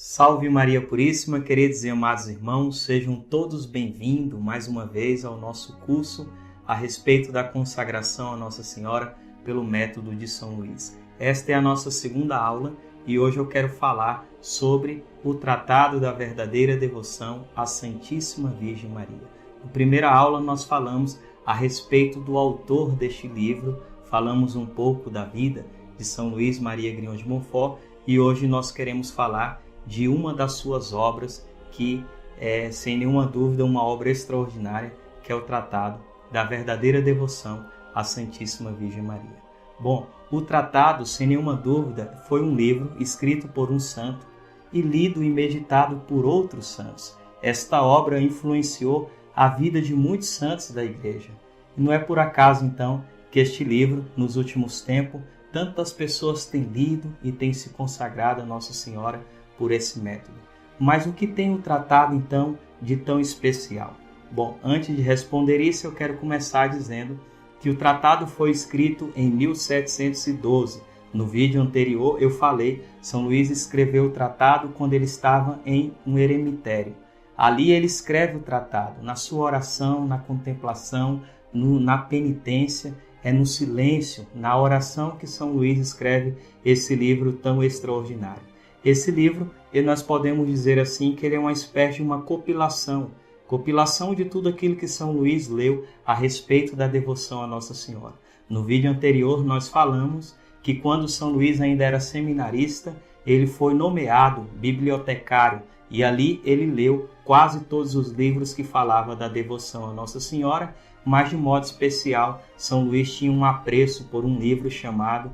Salve Maria Puríssima, queridos e amados irmãos, sejam todos bem-vindos mais uma vez ao nosso curso a respeito da consagração a Nossa Senhora pelo método de São Luís. Esta é a nossa segunda aula e hoje eu quero falar sobre o Tratado da Verdadeira Devoção à Santíssima Virgem Maria. Na primeira aula nós falamos a respeito do autor deste livro, falamos um pouco da vida de São Luís Maria Grignion de Montfort e hoje nós queremos falar de uma das suas obras que é, sem nenhuma dúvida, uma obra extraordinária, que é o Tratado da Verdadeira Devoção à Santíssima Virgem Maria. Bom, o tratado, sem nenhuma dúvida, foi um livro escrito por um santo e lido e meditado por outros santos. Esta obra influenciou a vida de muitos santos da Igreja. E não é por acaso, então, que este livro, nos últimos tempos, tantas pessoas têm lido e têm se consagrado a Nossa Senhora por esse método. Mas o que tem o tratado, então, de tão especial? Bom, antes de responder isso, eu quero começar dizendo que o tratado foi escrito em 1712. No vídeo anterior eu falei, São Luís escreveu o tratado quando ele estava em um eremitério. Ali ele escreve o tratado, na sua oração, na contemplação, na penitência, é no silêncio, na oração que São Luís escreve esse livro tão extraordinário. Esse livro, nós podemos dizer assim, que ele é uma espécie de uma compilação de tudo aquilo que São Luís leu a respeito da devoção a Nossa Senhora. No vídeo anterior nós falamos que quando São Luís ainda era seminarista, ele foi nomeado bibliotecário e ali ele leu quase todos os livros que falavam da devoção a Nossa Senhora, mas de modo especial São Luís tinha um apreço por um livro chamado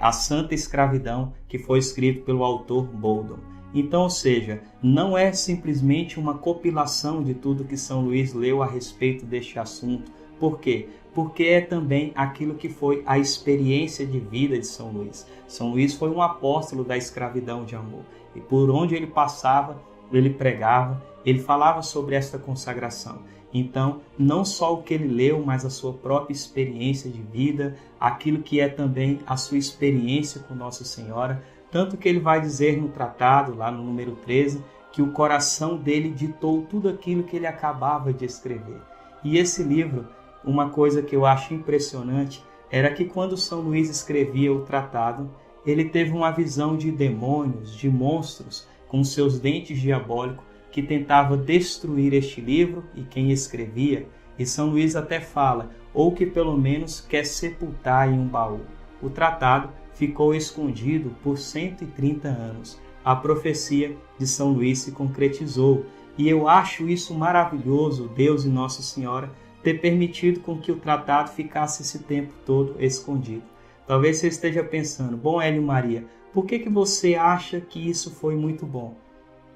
A Santa Escravidão, que foi escrito pelo autor Boldon. Então, ou seja, não é simplesmente uma compilação de tudo que São Luís leu a respeito deste assunto. Por quê? Porque é também aquilo que foi a experiência de vida de São Luís. São Luís foi um apóstolo da escravidão de amor. E por onde ele passava, ele pregava, ele falava sobre esta consagração. Então, não só o que ele leu, mas a sua própria experiência de vida, aquilo que é também a sua experiência com Nossa Senhora, tanto que ele vai dizer no tratado, lá no número 13, que o coração dele ditou tudo aquilo que ele acabava de escrever. E esse livro, uma coisa que eu acho impressionante, era que quando São Luís escrevia o tratado, ele teve uma visão de demônios, de monstros, com seus dentes diabólicos, que tentava destruir este livro e quem escrevia, e São Luís até fala, ou que pelo menos quer sepultar em um baú. O tratado ficou escondido por 130 anos. A profecia de São Luís se concretizou, e eu acho isso maravilhoso, Deus e Nossa Senhora, ter permitido com que o tratado ficasse esse tempo todo escondido. Talvez você esteja pensando, bom Hélio Maria, por que você acha que isso foi muito bom?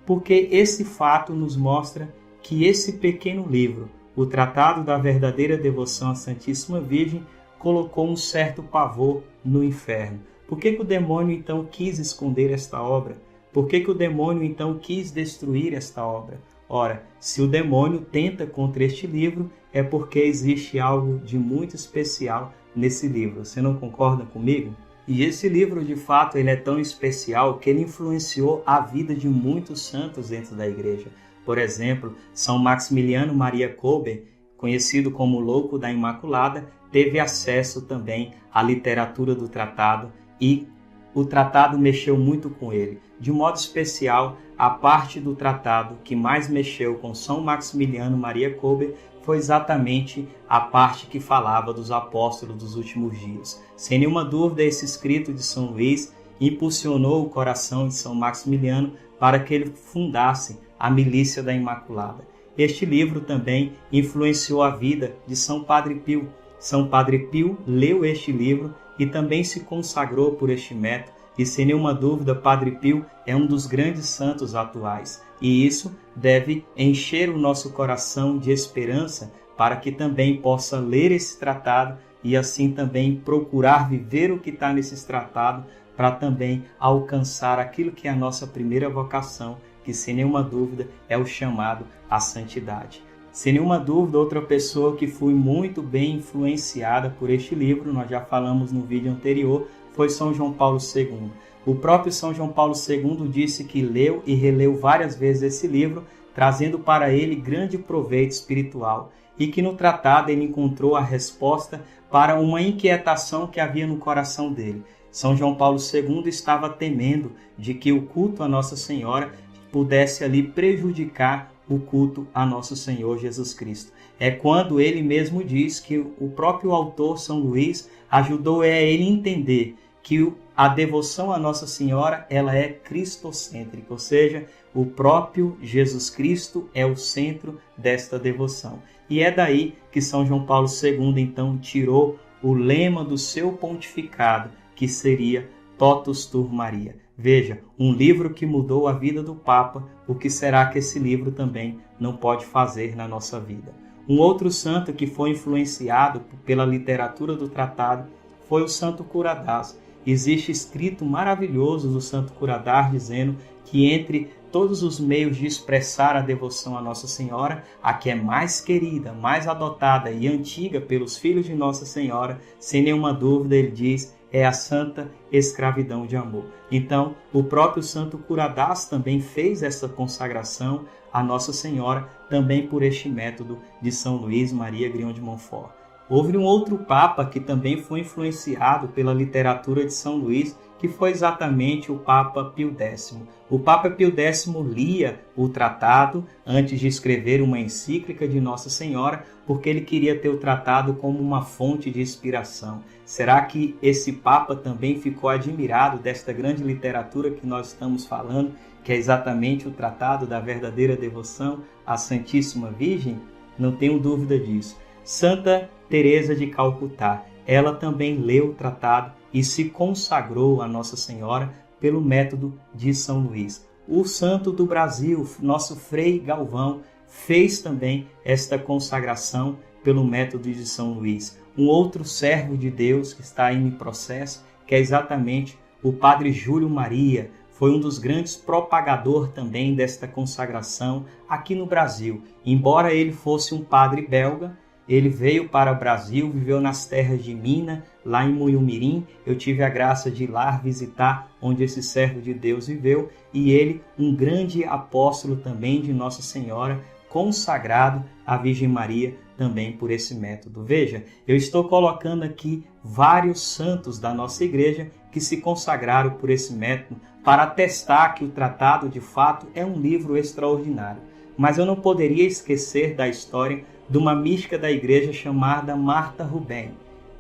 Porque esse fato nos mostra que esse pequeno livro, o Tratado da Verdadeira Devoção à Santíssima Virgem, colocou um certo pavor no inferno. Por que o demônio então quis esconder esta obra? Por que o demônio então quis destruir esta obra? Ora, se o demônio tenta contra este livro, é porque existe algo de muito especial nesse livro. Você não concorda comigo? E esse livro, de fato, ele é tão especial que ele influenciou a vida de muitos santos dentro da Igreja. Por exemplo, São Maximiliano Maria Kolbe, conhecido como Louco da Imaculada, teve acesso também à literatura do tratado e o tratado mexeu muito com ele. De modo especial, a parte do tratado que mais mexeu com São Maximiliano Maria Kolbe foi exatamente a parte que falava dos apóstolos dos últimos dias. Sem nenhuma dúvida, esse escrito de São Luís impulsionou o coração de São Maximiliano para que ele fundasse a Milícia da Imaculada. Este livro também influenciou a vida de São Padre Pio. São Padre Pio leu este livro e também se consagrou por este método. E sem nenhuma dúvida, Padre Pio é um dos grandes santos atuais. E isso deve encher o nosso coração de esperança para que também possa ler esse tratado e assim também procurar viver o que está nesse tratado para também alcançar aquilo que é a nossa primeira vocação, que sem nenhuma dúvida é o chamado à santidade. Sem nenhuma dúvida, outra pessoa que foi muito bem influenciada por este livro, nós já falamos no vídeo anterior, foi São João Paulo II. O próprio São João Paulo II disse que leu e releu várias vezes esse livro, trazendo para ele grande proveito espiritual, e que no tratado ele encontrou a resposta para uma inquietação que havia no coração dele. São João Paulo II estava temendo de que o culto a Nossa Senhora pudesse ali prejudicar o culto a Nosso Senhor Jesus Cristo. É quando ele mesmo diz que o próprio autor São Luís ajudou ele a entender que a devoção a Nossa Senhora ela é cristocêntrica, ou seja, o próprio Jesus Cristo é o centro desta devoção. E é daí que São João Paulo II então tirou o lema do seu pontificado, que seria Totus Tuor Maria. Veja, um livro que mudou a vida do Papa, o que será que esse livro também não pode fazer na nossa vida? Um outro santo que foi influenciado pela literatura do tratado foi o Santo Curadás. Existe escrito maravilhoso do Santo Curadás dizendo que entre todos os meios de expressar a devoção a Nossa Senhora, a que é mais querida, mais adotada e antiga pelos filhos de Nossa Senhora, sem nenhuma dúvida, ele diz, é a santa escravidão de amor. Então, o próprio Santo Curadás também fez essa consagração a Nossa Senhora, também por este método de São Luís Maria Grignion de Montfort. Houve um outro Papa que também foi influenciado pela literatura de São Luís, que foi exatamente o Papa Pio X. O Papa Pio X lia o tratado antes de escrever uma encíclica de Nossa Senhora, porque ele queria ter o tratado como uma fonte de inspiração. Será que esse Papa também ficou admirado desta grande literatura que nós estamos falando, que é exatamente o tratado da verdadeira devoção à Santíssima Virgem? Não tenho dúvida disso. Santa Teresa de Calcutá, ela também leu o tratado e se consagrou a Nossa Senhora pelo método de São Luís. O santo do Brasil, nosso Frei Galvão, fez também esta consagração pelo método de São Luís. Um outro servo de Deus que está aí em processo, que é exatamente o Padre Júlio Maria, foi um dos grandes propagadores também desta consagração aqui no Brasil. Embora ele fosse um padre belga, ele veio para o Brasil, viveu nas terras de Minas, lá em Muiumirim. Eu tive a graça de ir lá visitar onde esse servo de Deus viveu. E ele, um grande apóstolo também de Nossa Senhora, consagrado à Virgem Maria também por esse método. Veja, eu estou colocando aqui vários santos da nossa igreja que se consagraram por esse método para atestar que o tratado, de fato, é um livro extraordinário. Mas eu não poderia esquecer da história de uma mística da igreja chamada Marta Rubem.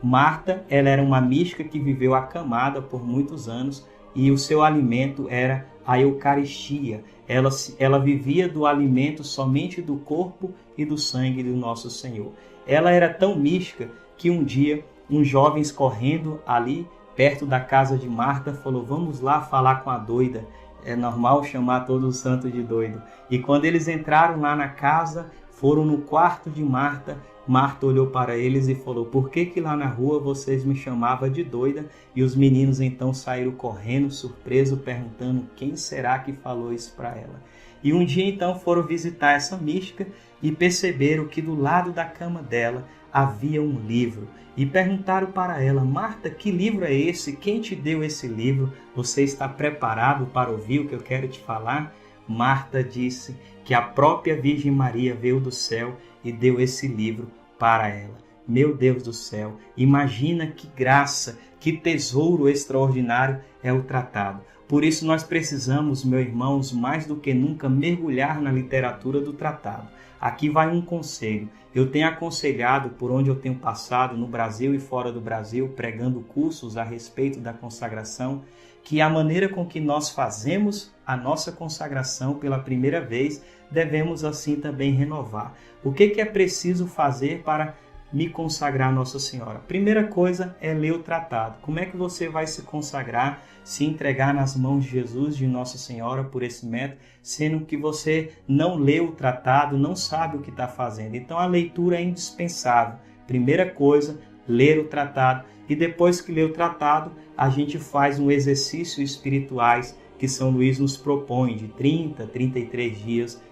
Marta, ela era uma mística que viveu acamada por muitos anos e o seu alimento era a Eucaristia. Ela vivia do alimento somente do corpo e do sangue do nosso Senhor. Ela era tão mística que um dia, uns jovens correndo ali perto da casa de Marta falou: vamos lá falar com a doida. É normal chamar todo santo de doido. E quando eles entraram lá na casa, foram no quarto de Marta. Marta olhou para eles e falou: por que lá na rua vocês me chamavam de doida? E os meninos então saíram correndo, surpresos, perguntando quem será que falou isso para ela. E um dia então foram visitar essa mística e perceberam que do lado da cama dela havia um livro. E perguntaram para ela: Marta, que livro é esse? Quem te deu esse livro? Você está preparado para ouvir o que eu quero te falar? Marta disse que a própria Virgem Maria veio do céu e deu esse livro para ela. Meu Deus do céu, imagina que graça, que tesouro extraordinário é o tratado. Por isso nós precisamos, meus irmãos, mais do que nunca mergulhar na literatura do tratado. Aqui vai um conselho. Eu tenho aconselhado, por onde eu tenho passado, no Brasil e fora do Brasil, pregando cursos a respeito da consagração, que a maneira com que nós fazemos a nossa consagração pela primeira vez, devemos assim também renovar. O que é preciso fazer para me consagrar a Nossa Senhora? Primeira coisa é ler o tratado. Como é que você vai se consagrar, se entregar nas mãos de Jesus, de Nossa Senhora, por esse método, sendo que você não leu o tratado, não sabe o que está fazendo? Então a leitura é indispensável. Primeira coisa, ler o tratado. E depois que lê o tratado, a gente faz um exercício espirituais que São Luís nos propõe, de 30, 33 dias,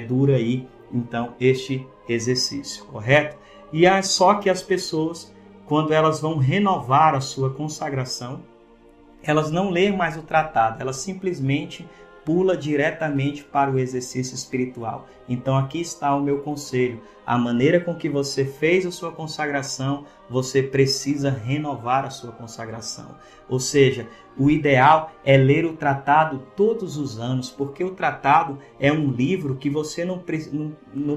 dura aí, então, este exercício, correto? E é só que as pessoas, quando elas vão renovar a sua consagração, elas não lêem mais o tratado, elas simplesmente pula diretamente para o exercício espiritual. Então aqui está o meu conselho. A maneira com que você fez a sua consagração, você precisa renovar a sua consagração. Ou seja, o ideal é ler o tratado todos os anos, porque o tratado é um livro que você não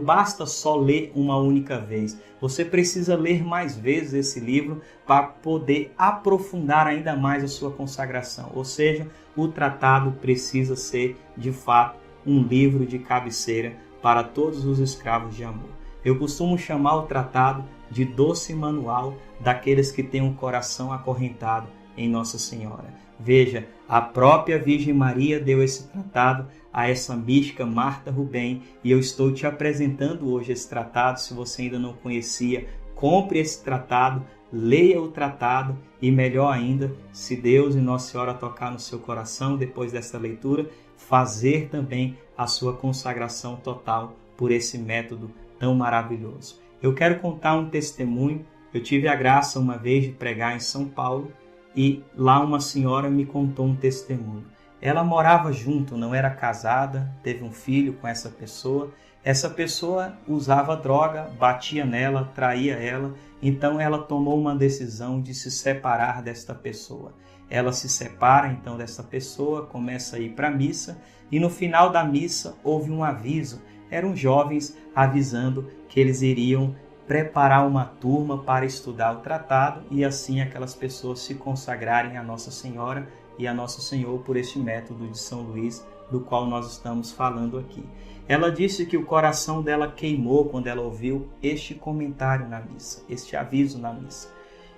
basta só ler uma única vez. Você precisa ler mais vezes esse livro para poder aprofundar ainda mais a sua consagração. Ou seja, o tratado precisa ser, de fato, um livro de cabeceira para todos os escravos de amor. Eu costumo chamar o tratado de doce manual daqueles que têm um coração acorrentado em Nossa Senhora. Veja, a própria Virgem Maria deu esse tratado a essa mística Marta Rubem, e eu estou te apresentando hoje esse tratado. Se você ainda não conhecia, compre esse tratado, leia o tratado e, melhor ainda, se Deus e Nossa Senhora tocar no seu coração depois dessa leitura, fazer também a sua consagração total por esse método tão maravilhoso. Eu quero contar um testemunho. Eu tive a graça uma vez de pregar em São Paulo e lá uma senhora me contou um testemunho. Ela morava junto, não era casada, teve um filho com essa pessoa. Essa pessoa usava droga, batia nela, traía ela. Então ela tomou uma decisão de se separar desta pessoa. Ela se separa então dessa pessoa, começa a ir para a missa e no final da missa houve um aviso. Eram jovens avisando que eles iriam preparar uma turma para estudar o tratado e assim aquelas pessoas se consagrarem a Nossa Senhora e a Nosso Senhor por este método de São Luís, do qual nós estamos falando aqui. Ela disse que o coração dela queimou quando ela ouviu este comentário na missa, este aviso na missa.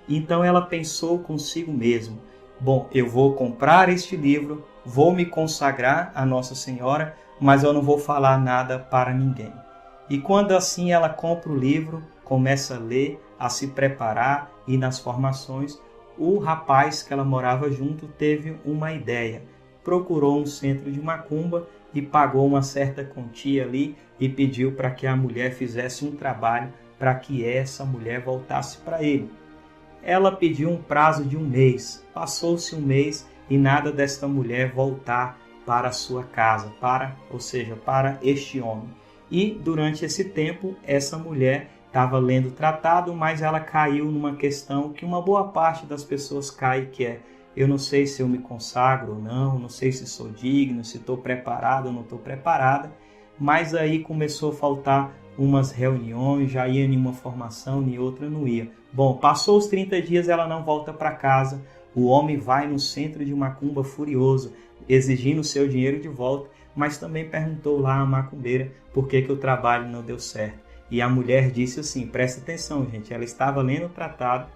Então ela pensou consigo mesma: bom, eu vou comprar este livro, vou me consagrar a Nossa Senhora, mas eu não vou falar nada para ninguém. E quando assim ela compra o livro, começa a ler, a se preparar e nas formações, o rapaz que ela morava junto teve uma ideia. Procurou um centro de macumba e pagou uma certa quantia ali e pediu para que a mulher fizesse um trabalho para que essa mulher voltasse para ele. Ela pediu um prazo de 1 mês. Passou-se 1 mês e nada desta mulher voltar para a sua casa, para este homem. E durante esse tempo, essa mulher estava lendo o tratado, mas ela caiu numa questão que uma boa parte das pessoas cai, que é: eu não sei se eu me consagro ou não sei se sou digno, se estou preparado ou não estou preparada. Mas aí começou a faltar umas reuniões, já ia em uma formação, em outra não ia. Bom, passou os 30 dias, ela não volta para casa. O homem vai no centro de macumba furioso, exigindo o seu dinheiro de volta, mas também perguntou lá à macumbeira por que o trabalho não deu certo. E a mulher disse assim, presta atenção, gente, ela estava lendo o tratado,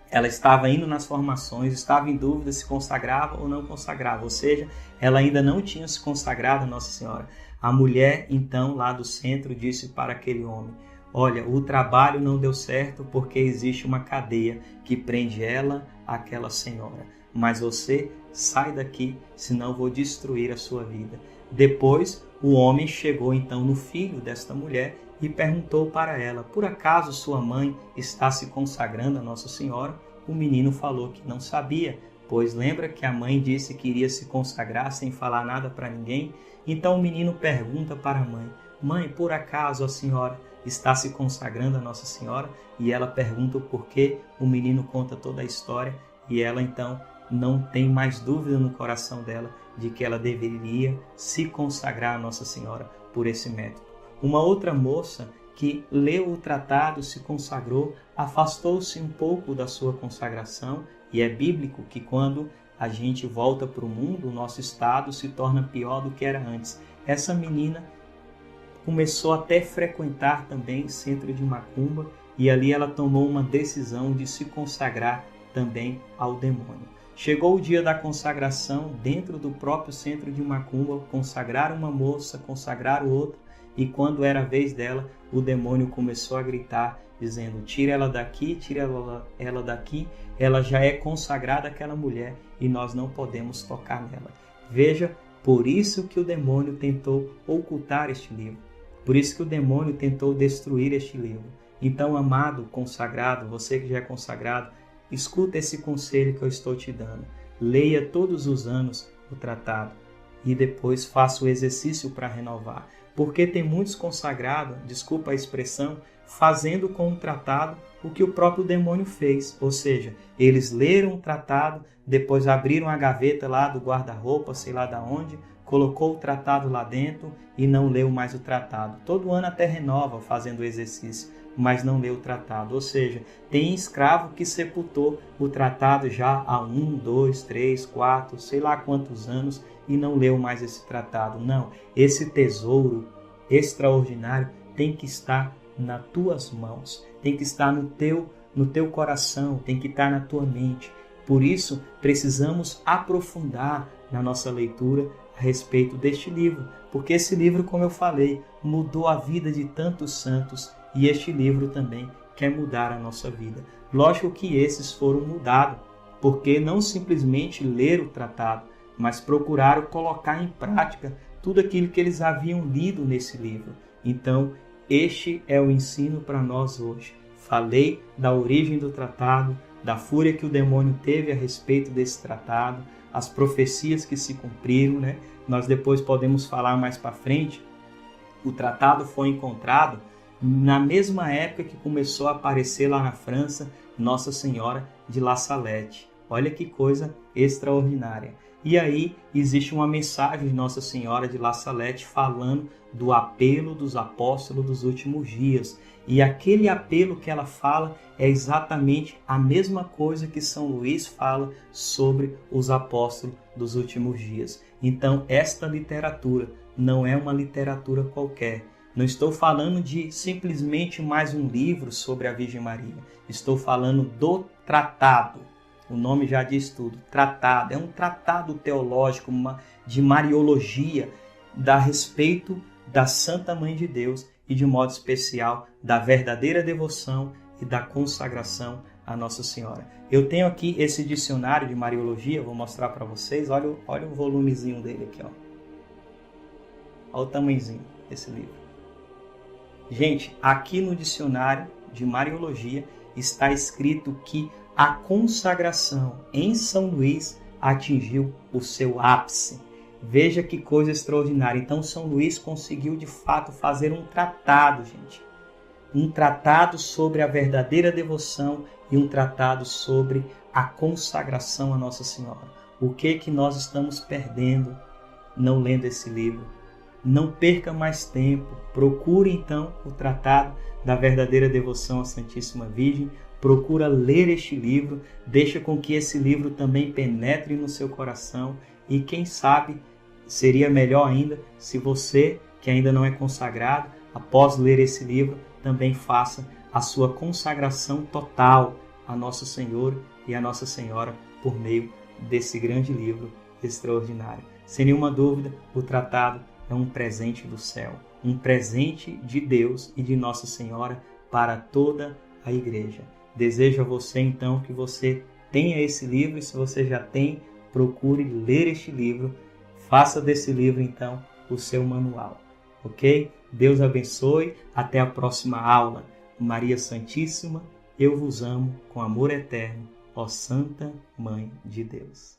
ela estava indo nas formações, estava em dúvida se consagrava ou não consagrava, ou seja, ela ainda não tinha se consagrado a Nossa Senhora. A mulher, então, lá do centro, disse para aquele homem: olha, o trabalho não deu certo porque existe uma cadeia que prende ela àquela senhora. Mas você sai daqui, senão vou destruir a sua vida. Depois, o homem chegou então no filho desta mulher e perguntou para ela: por acaso sua mãe está se consagrando a Nossa Senhora? O menino falou que não sabia, pois lembra que a mãe disse que iria se consagrar sem falar nada para ninguém? Então o menino pergunta para a mãe: mãe, por acaso a senhora está se consagrando a Nossa Senhora? E ela pergunta o porquê. O menino conta toda a história e ela então não tem mais dúvida no coração dela de que ela deveria se consagrar a Nossa Senhora por esse método. Uma outra moça que leu o tratado, se consagrou, afastou-se um pouco da sua consagração, e é bíblico que quando a gente volta para o mundo, o nosso estado se torna pior do que era antes. Essa menina começou até a frequentar também centro de macumba e ali ela tomou uma decisão de se consagrar também ao demônio. Chegou o dia da consagração, dentro do próprio centro de macumba, consagrar uma moça, consagrar outra, e quando era a vez dela, o demônio começou a gritar, dizendo: tira ela daqui, tira ela daqui, ela já é consagrada àquela mulher e nós não podemos tocar nela. Veja, por isso que o demônio tentou ocultar este livro, por isso que o demônio tentou destruir este livro. Então, amado consagrado, você que já é consagrado, escuta esse conselho que eu estou te dando. leia todos os anos o tratado e depois faça o exercício para renovar. Porque tem muitos consagrados, desculpa a expressão, fazendo com o tratado o que o próprio demônio fez. Ou seja, eles leram o tratado, depois abriram a gaveta lá do guarda-roupa, sei lá de onde, colocou o tratado lá dentro e não leu mais o tratado. Todo ano até renova fazendo o exercício, mas não leu o tratado. Ou seja, tem escravo que sepultou o tratado já há 1, 2, 3, 4, sei lá quantos anos e não leu mais esse tratado. Não, esse tesouro extraordinário tem que estar nas tuas mãos, tem que estar no teu coração, tem que estar na tua mente. Por isso, precisamos aprofundar na nossa leitura a respeito deste livro, porque esse livro, como eu falei, mudou a vida de tantos santos e este livro também quer mudar a nossa vida. Lógico que esses foram mudados, porque não simplesmente leram o tratado, mas procuraram colocar em prática tudo aquilo que eles haviam lido nesse livro. Então, este é o ensino para nós hoje. Falei da origem do tratado, da fúria que o demônio teve a respeito desse tratado, as profecias que se cumpriram, né? Nós depois podemos falar mais para frente. O tratado foi encontrado na mesma época que começou a aparecer lá na França Nossa Senhora de La Salette. Olha que coisa extraordinária. E aí existe uma mensagem de Nossa Senhora de La Salette falando do apelo dos apóstolos dos últimos dias. E aquele apelo que ela fala é exatamente a mesma coisa que São Luís fala sobre os apóstolos dos últimos dias. Então, esta literatura não é uma literatura qualquer. Não estou falando de simplesmente mais um livro sobre a Virgem Maria. Estou falando do tratado. O nome já diz tudo. Tratado. É um tratado teológico, de Mariologia, a respeito da Santa Mãe de Deus e, de modo especial, da verdadeira devoção e da consagração a Nossa Senhora. Eu tenho aqui esse dicionário de Mariologia, vou mostrar para vocês. Olha o volumezinho dele aqui. Olha o tamanhozinho desse livro. Gente, aqui no dicionário de Mariologia está escrito que a consagração em São Luís atingiu o seu ápice. Veja que coisa extraordinária. Então, São Luís conseguiu, de fato, fazer um tratado, gente. Um tratado sobre a verdadeira devoção e um tratado sobre a consagração a Nossa Senhora. O que nós estamos perdendo não lendo esse livro? Não perca mais tempo. Procure, então, o tratado da verdadeira devoção à Santíssima Virgem. Procura ler este livro. Deixa com que esse livro também penetre no seu coração. E quem sabe, seria melhor ainda se você, que ainda não é consagrado, após ler esse livro, também faça a sua consagração total a Nosso Senhor e a Nossa Senhora por meio desse grande livro extraordinário. Sem nenhuma dúvida, o tratado é um presente do céu, um presente de Deus e de Nossa Senhora para toda a Igreja. Desejo a você, então, que você tenha esse livro, e se você já tem, procure ler este livro. Faça desse livro, então, o seu manual. Ok? Deus abençoe. Até a próxima aula. Maria Santíssima, eu vos amo com amor eterno, ó Santa Mãe de Deus.